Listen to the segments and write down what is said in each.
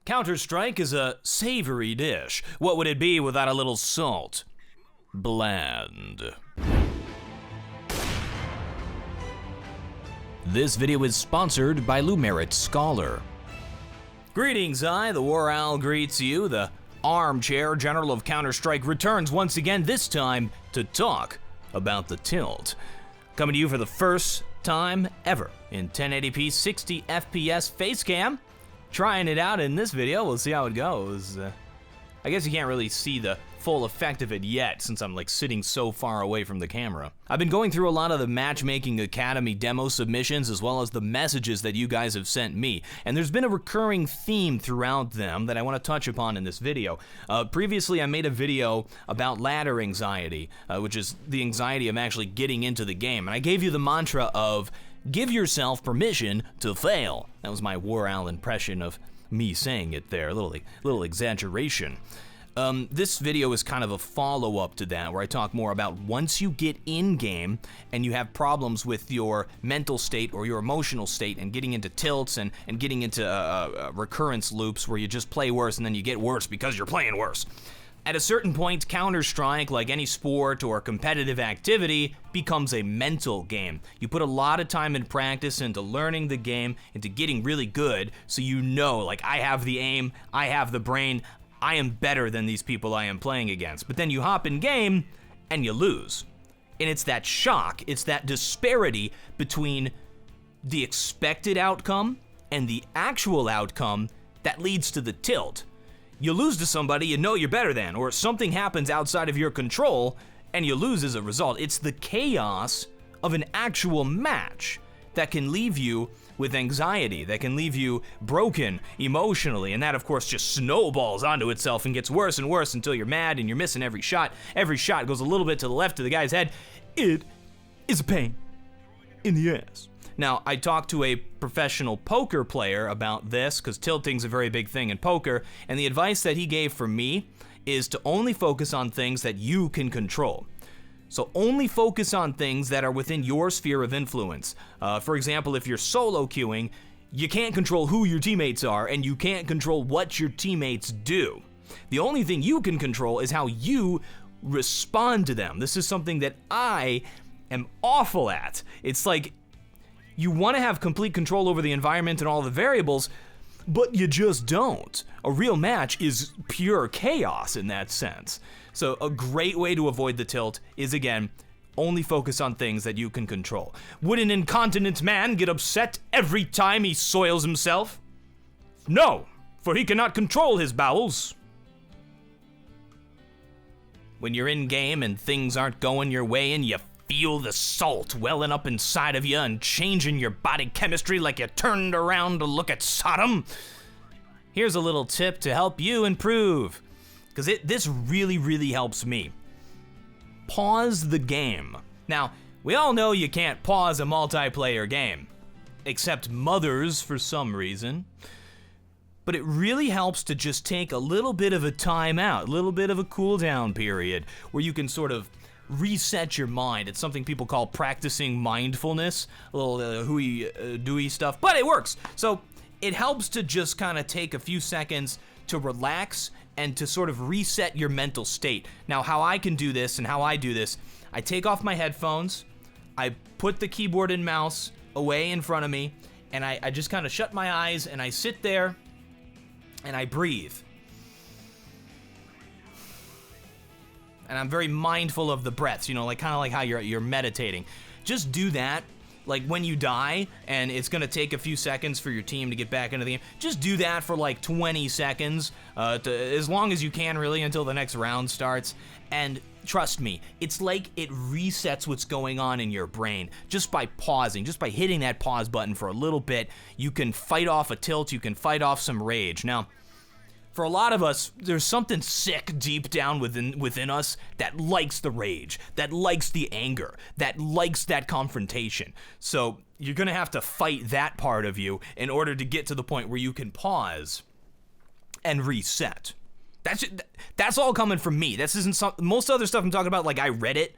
Counter-Strike is a savory dish. What would it be without a little salt? Bland. This video is sponsored by Lumerit Scholar. Greetings, TheWarOwl greets you. The armchair general of Counter-Strike returns once again, this time to talk about the tilt. Coming to you for the first time ever in 1080p 60 FPS facecam. Trying it out in this video, we'll see how it goes. I guess you can't really see the full effect of it yet since I'm like sitting so far away from the camera. I've been going through a lot of the Matchmaking Academy demo submissions as well as the messages that you guys have sent me, and there's been a recurring theme throughout them that I want to touch upon in this video. Previously I made a video about ladder anxiety, which is the anxiety of actually getting into the game, and I gave you the mantra of give yourself permission to fail. That was my TheWarOwl impression of me saying it there, a little exaggeration. This video is kind of a follow-up to that, where I talk more about once you get in-game and you have problems with your mental state or your emotional state and getting into tilts and getting into recurrence loops where you just play worse and then you get worse because you're playing worse. At a certain point, Counter-Strike, like any sport or competitive activity, becomes a mental game. You put a lot of time and practice into learning the game, into getting really good, so you know, like, I have the aim, I have the brain, I am better than these people I am playing against. But then you hop in game, and you lose. And it's that shock, it's that disparity between the expected outcome and the actual outcome that leads to the tilt. You lose to somebody you know you're better than, or something happens outside of your control, and you lose as a result. It's the chaos of an actual match that can leave you with anxiety, that can leave you broken emotionally, and that of course just snowballs onto itself and gets worse and worse until you're mad and you're missing every shot. Every shot goes a little bit to the left of the guy's head. It is a pain in the ass. Now, I talked to a professional poker player about this, because tilting's a very big thing in poker, and the advice that he gave for me is to only focus on things that you can control. So only focus on things that are within your sphere of influence. For example, if you're solo queuing, you can't control who your teammates are, and you can't control what your teammates do. The only thing you can control is how you respond to them. This is something that I am awful at. It's like, you want to have complete control over the environment and all the variables, but you just don't. A real match is pure chaos in that sense. So a great way to avoid the tilt is, again, only focus on things that you can control. Would an incontinent man get upset every time he soils himself? No, for he cannot control his bowels. When you're in game and things aren't going your way and you feel the salt welling up inside of you and changing your body chemistry like you turned around to look at Sodom, here's a little tip to help you improve, because this really helps me. Pause the game. Now, we all know you can't pause a multiplayer game, except mothers for some reason, but it really helps to just take a little bit of a timeout, a little bit of a cooldown period, where you can sort of reset your mind. It's something people call practicing mindfulness, a little hooey-dooey stuff, but it works. So it helps to just kind of take a few seconds to relax and to sort of reset your mental state. Now, how I can do this and how I do this, I take off my headphones, I put the keyboard and mouse away in front of me, and I just kind of shut my eyes and I sit there and I breathe. And I'm very mindful of the breaths, you know, like kind of like how you're meditating. Just do that, like when you die, and it's gonna take a few seconds for your team to get back into the game. Just do that for like 20 seconds, as long as you can, really, until the next round starts. And trust me, it's like it resets what's going on in your brain just by pausing, just by hitting that pause button for a little bit. You can fight off a tilt, you can fight off some rage. Now, for a lot of us, there's something sick deep down within us that likes the rage, that likes the anger, that likes that confrontation. So you're gonna have to fight that part of you in order to get to the point where you can pause and reset. That's all coming from me. This isn't most other stuff I'm talking about, like I read it.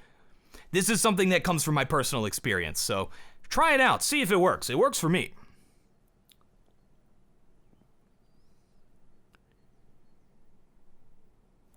This is something that comes from my personal experience. So try it out, see if it works. It works for me.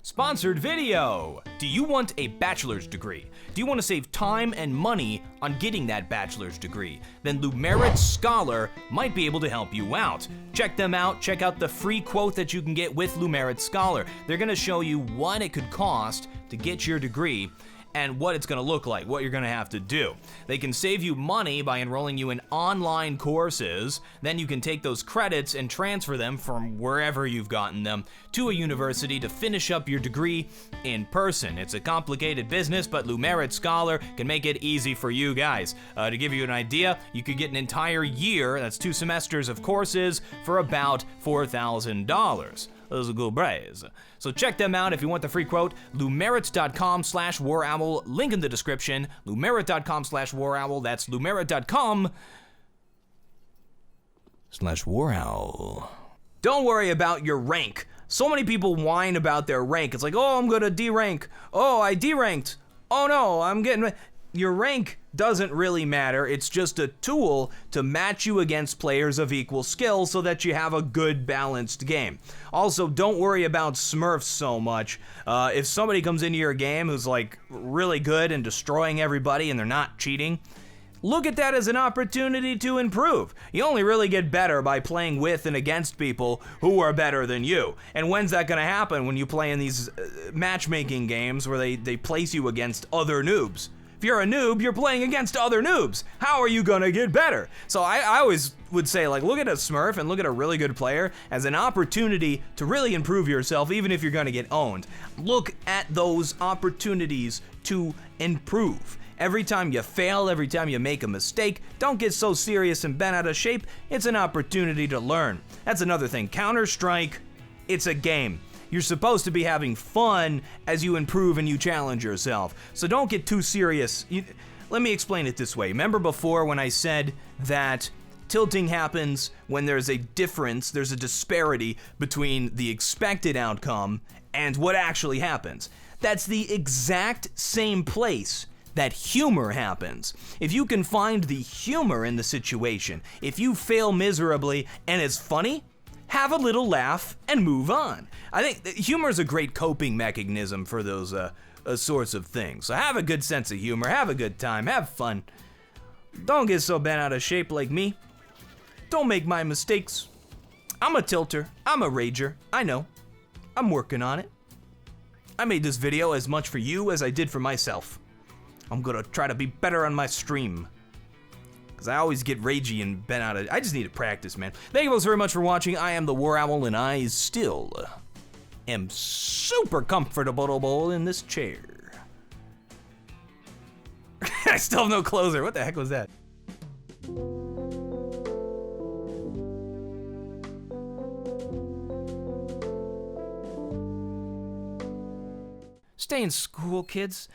Sponsored video! Do you want a bachelor's degree? Do you want to save time and money on getting that bachelor's degree? Then Lumerit Scholar might be able to help you out. Check them out, check out the free quote that you can get with Lumerit Scholar. They're gonna show you what it could cost to get your degree and what it's gonna look like, what you're gonna have to do. They can save you money by enrolling you in online courses. Then you can take those credits and transfer them from wherever you've gotten them to a university to finish up your degree in person. It's a complicated business, but Lumerit Scholar can make it easy for you guys. To give you an idea, you could get an entire year, that's 2 semesters of courses, for about $4,000. Those are good price. So check them out if you want the free quote. Lumerit.com/WarOwl. Link in the description. Lumerit.com/WarOwl. That's Lumerit.com/WarOwl. Don't worry about your rank. So many people whine about their rank. It's like, oh, I'm gonna D-rank. Oh, I D-ranked. Oh no, I'm getting... Your rank doesn't really matter. It's just a tool to match you against players of equal skill so that you have a good balanced game. Also, don't worry about smurfs so much. If somebody comes into your game who's like really good and destroying everybody and they're not cheating, look at that as an opportunity to improve. You only really get better by playing with and against people who are better than you. And when's that gonna happen? When you play in these matchmaking games where they place you against other noobs. If you're a noob, you're playing against other noobs. How are you gonna get better? So I always would say, like, look at a smurf and look at a really good player as an opportunity to really improve yourself, even if you're gonna get owned. Look at those opportunities to improve. Every time you fail, every time you make a mistake, don't get so serious and bent out of shape. It's an opportunity to learn. That's another thing. Counter-Strike, it's a game. You're supposed to be having fun as you improve and you challenge yourself. So don't get too serious. Let me explain it this way. Remember before when I said that tilting happens when there's a difference, there's a disparity between the expected outcome and what actually happens. That's the exact same place that humor happens. If you can find the humor in the situation, if you fail miserably and it's funny, have a little laugh and move on. I think humor is a great coping mechanism for those sorts of things. So have a good sense of humor, have a good time, have fun. Don't get so bent out of shape like me. Don't make my mistakes. I'm a tilter, I'm a rager, I know. I'm working on it. I made this video as much for you as I did for myself. I'm gonna try to be better on my stream. Because I always get ragey and bent out of it. I just need to practice, man. Thank you both very much for watching. I am TheWarOwl, and I still am super comfortable in this chair. I still have no closer. What the heck was that? Stay in school, kids.